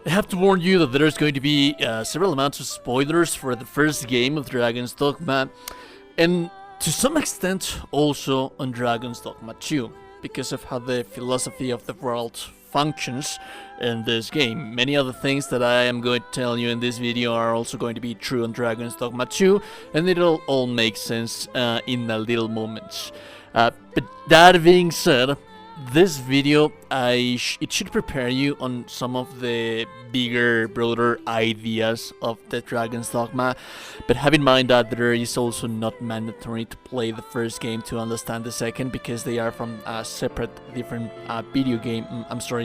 I have to warn you that there's going to be several amounts of spoilers for the first game of Dragon's Dogma, and to some extent also on Dragon's Dogma 2, because of how the philosophy of the world functions in this game. Many other things that I am going to tell you in this video are also going to be true on Dragon's Dogma 2, and it'll all make sense in a little moment. But that being said, this video, it should prepare you on some of the bigger, broader ideas of the Dragon's Dogma, but have in mind that there is also not mandatory to play the first game to understand the second, because they are from separate, different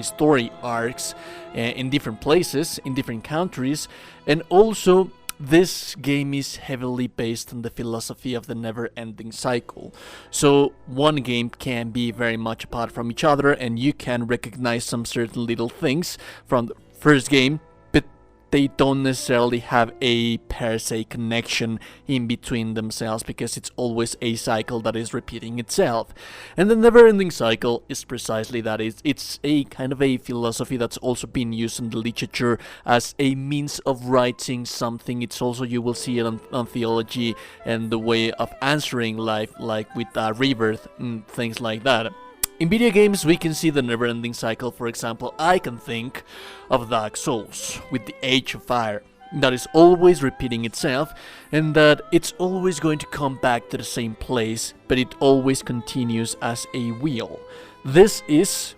story arcs in different places, in different countries, and also this game is heavily based on the philosophy of the never-ending cycle. So one game can be very much apart from each other, and you can recognize some certain little things from the first game, but they don't necessarily have a per se connection in between themselves, because it's always a cycle that is repeating itself. And the never-ending cycle is precisely that. It's a kind of a philosophy that's also been used in the literature as a means of writing something. It's also, you will see it on theology and the way of answering life, like with rebirth and things like that. In video games, we can see the never-ending cycle. For example, I can think of Dark Souls with the Age of Fire. That is always repeating itself, and that it's always going to come back to the same place, but it always continues as a wheel. This is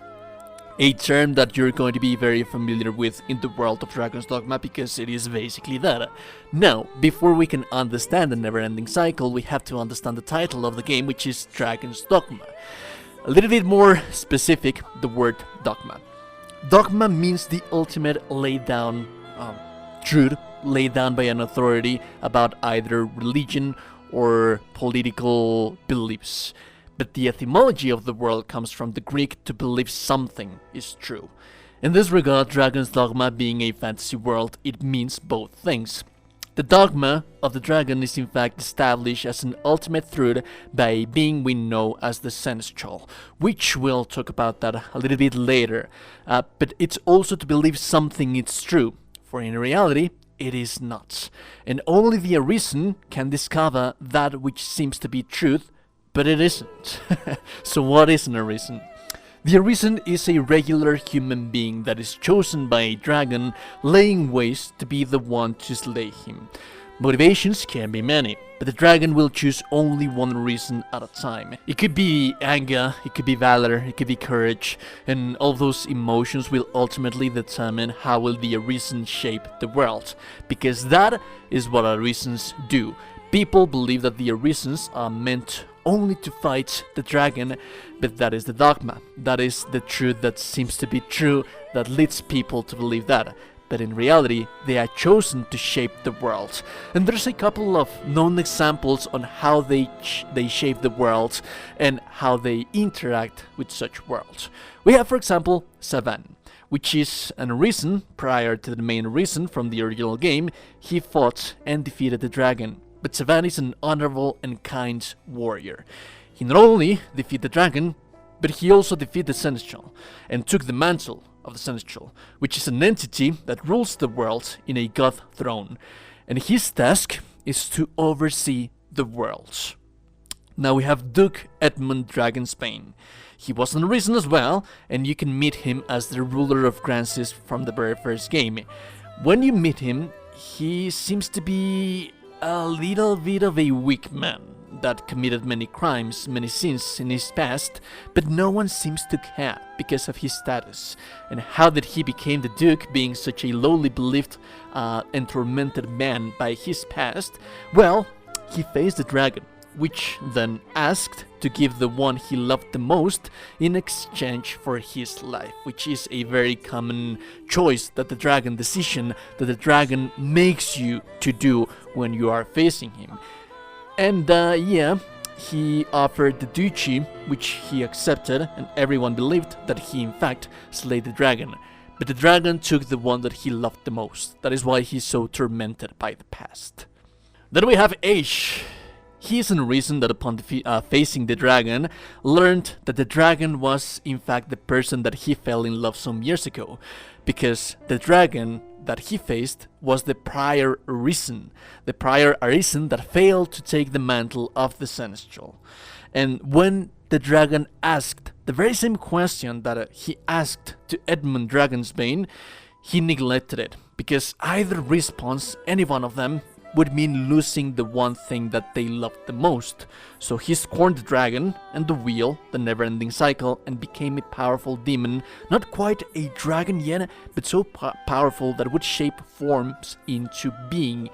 a term that you're going to be very familiar with in the world of Dragon's Dogma, because it is basically that. Now, before we can understand the never-ending cycle, we have to understand the title of the game, which is Dragon's Dogma. A little bit more specific, the word dogma. Dogma means the ultimate laid down truth, laid down by an authority about either religion or political beliefs. But the etymology of the word comes from the Greek to believe something is true. In this regard, Dragon's Dogma being a fantasy world, it means both things. The dogma of the dragon is in fact established as an ultimate truth by a being we know as the Seneschal, which we'll talk about that a little bit later. But it's also to believe something is true, for in reality it is not. And only the Arisen can discover that which seems to be truth, but it isn't. So what is an Arisen? The Arisen is a regular human being that is chosen by a dragon, laying waste to be the one to slay him. Motivations can be many, but the dragon will choose only one reason at a time. It could be anger, it could be valor, it could be courage, and all those emotions will ultimately determine how will the Arisen shape the world, because that is what Arisens do. People believe that the Arisens are meant only to fight the dragon, but that is the dogma. That is the truth that seems to be true, that leads people to believe that. But in reality, they are chosen to shape the world. And there's a couple of known examples on how they shape the world and how they interact with such worlds. We have, for example, Savan, which is an Arisen. Prior to the main Arisen from the original game, he fought and defeated the dragon. But Savan is an honorable and kind warrior. He not only defeated the dragon, but he also defeated the Seneschal and took the mantle of the Seneschal, which is an entity that rules the world in a god throne. And his task is to oversee the world. Now we have Duke Edmund Dragonsbane. He was an Arisen as well, and you can meet him as the ruler of Grancis from the very first game. When you meet him, he seems to be a little bit of a weak man that committed many crimes, many sins in his past, but no one seems to care because of his status. And how did he become the Duke, being such a lowly believed and tormented man by his past? Well, he faced the dragon, which then asked to give the one he loved the most in exchange for his life, which is a very common choice that the dragon, decision that the dragon makes you to do when you are facing him. And yeah, he offered the duchy, which he accepted, and everyone believed that he in fact slayed the dragon. But the dragon took the one that he loved the most. That is why he's so tormented by the past. Then we have Mage. He is an Arisen that upon facing the dragon, learned that the dragon was in fact the person that he fell in love some years ago, because the dragon that he faced was the prior Arisen, that failed to take the mantle of the Celestial. And when the dragon asked the very same question that he asked to Edmund Dragonsbane, he neglected it, because either response, any one of them, would mean losing the one thing that they loved the most. So he scorned the dragon and the wheel, the never-ending cycle, and became a powerful demon, not quite a dragon yet, but so powerful that would shape forms into being,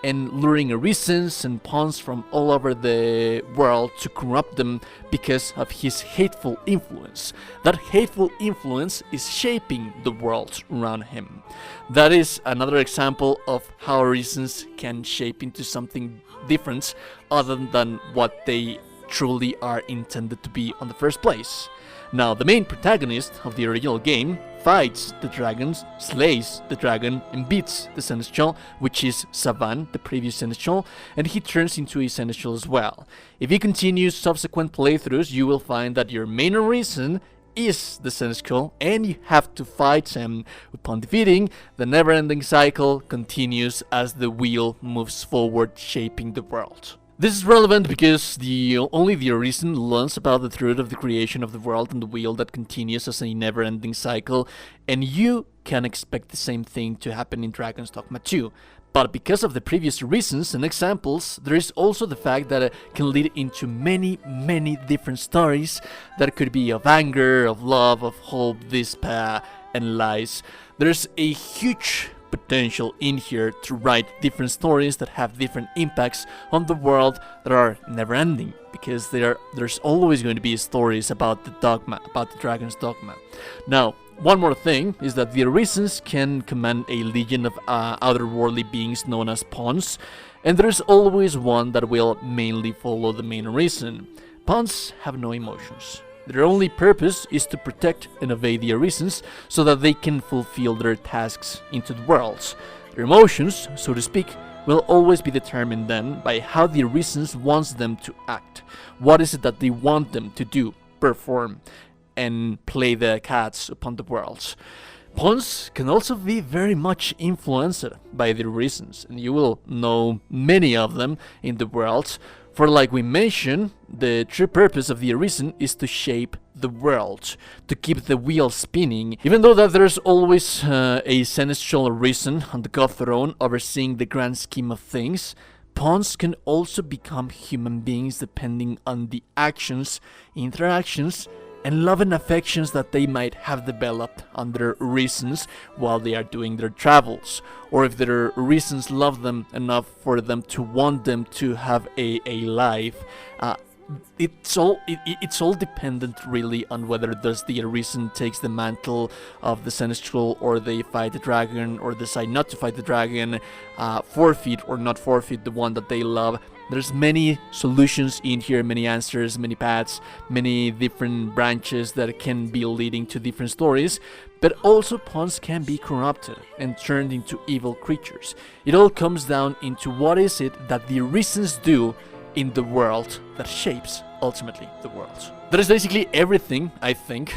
and luring Arisens and pawns from all over the world to corrupt them because of his hateful influence. That hateful influence is shaping the world around him. That is another example of how Arisens can shape into something different other than what they truly are intended to be on the first place. Now, the main protagonist of the original game fights the dragons, slays the dragon, and beats the Celestial, which is Savan, the previous Celestial, and he turns into a Celestial as well. If you continue subsequent playthroughs, you will find that your main Arisen is the Celestial, and you have to fight him. Upon defeating, the never-ending cycle continues as the wheel moves forward, shaping the world. This is relevant because only the Arisen learns about the truth of the creation of the world and the wheel that continues as a never-ending cycle, and you can expect the same thing to happen in Dragon's Dogma 2. But because of the previous reasons and examples, there is also the fact that it can lead into many different stories that could be of anger, of love, of hope, despair, and lies. There's a huge potential in here to write different stories that have different impacts on the world that are never ending, because there's always going to be stories about the dogma, about the Dragon's Dogma. Now, one more thing is that the Arisens can command a legion of otherworldly beings known as pawns, and there's always one that will mainly follow the main Arisen. Pawns have no emotions. Their only purpose is to protect and obey the Arisens so that they can fulfill their tasks into the worlds. Their emotions, so to speak, will always be determined then by how the Arisens wants them to act. What is it that they want them to do, perform, and play the cats upon the worlds. Pawns can also be very much influenced by the Arisens, and you will know many of them in the worlds. For like we mentioned, the true purpose of the Arisen is to shape the world, to keep the wheel spinning. Even though that there's always a celestial Arisen on the god throne overseeing the grand scheme of things, pawns can also become human beings depending on the actions, interactions, and love and affections that they might have developed on their Arisens while they are doing their travels, or if their Arisens love them enough for them to want them to have a life. It's all dependent really on whether the Arisen takes the mantle of the Celestial, or they fight the dragon, or decide not to fight the dragon, forfeit or not forfeit the one that they love. There's many solutions in here, many answers, many paths, many different branches that can be leading to different stories, but also pawns can be corrupted and turned into evil creatures. It all comes down into what is it that the Arisens do in the world that shapes, ultimately, the world. That is basically everything, I think,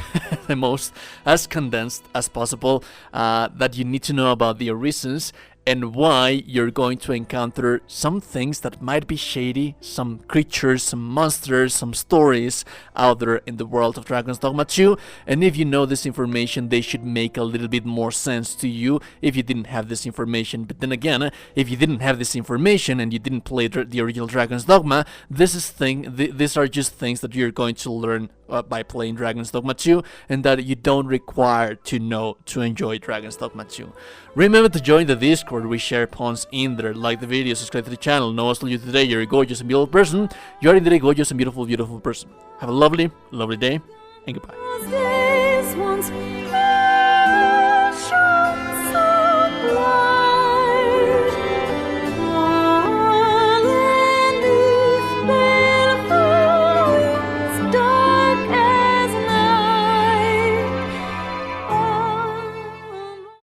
the most as condensed as possible, that you need to know about the Arisens, and why you're going to encounter some things that might be shady, some creatures, some monsters, some stories out there in the world of Dragon's Dogma 2. And if you know this information, they should make a little bit more sense to you if you didn't have this information. But then again, if you didn't have this information and you didn't play the original Dragon's Dogma, these are just things that you're going to learn by playing Dragon's Dogma 2, and that you don't require to know to enjoy Dragon's Dogma 2. Remember to join the Discord. We share pawns in there. Like the video, subscribe to the channel. Know us you today. You're a gorgeous and beautiful person. You are indeed a gorgeous and beautiful person. Have a lovely day, and goodbye.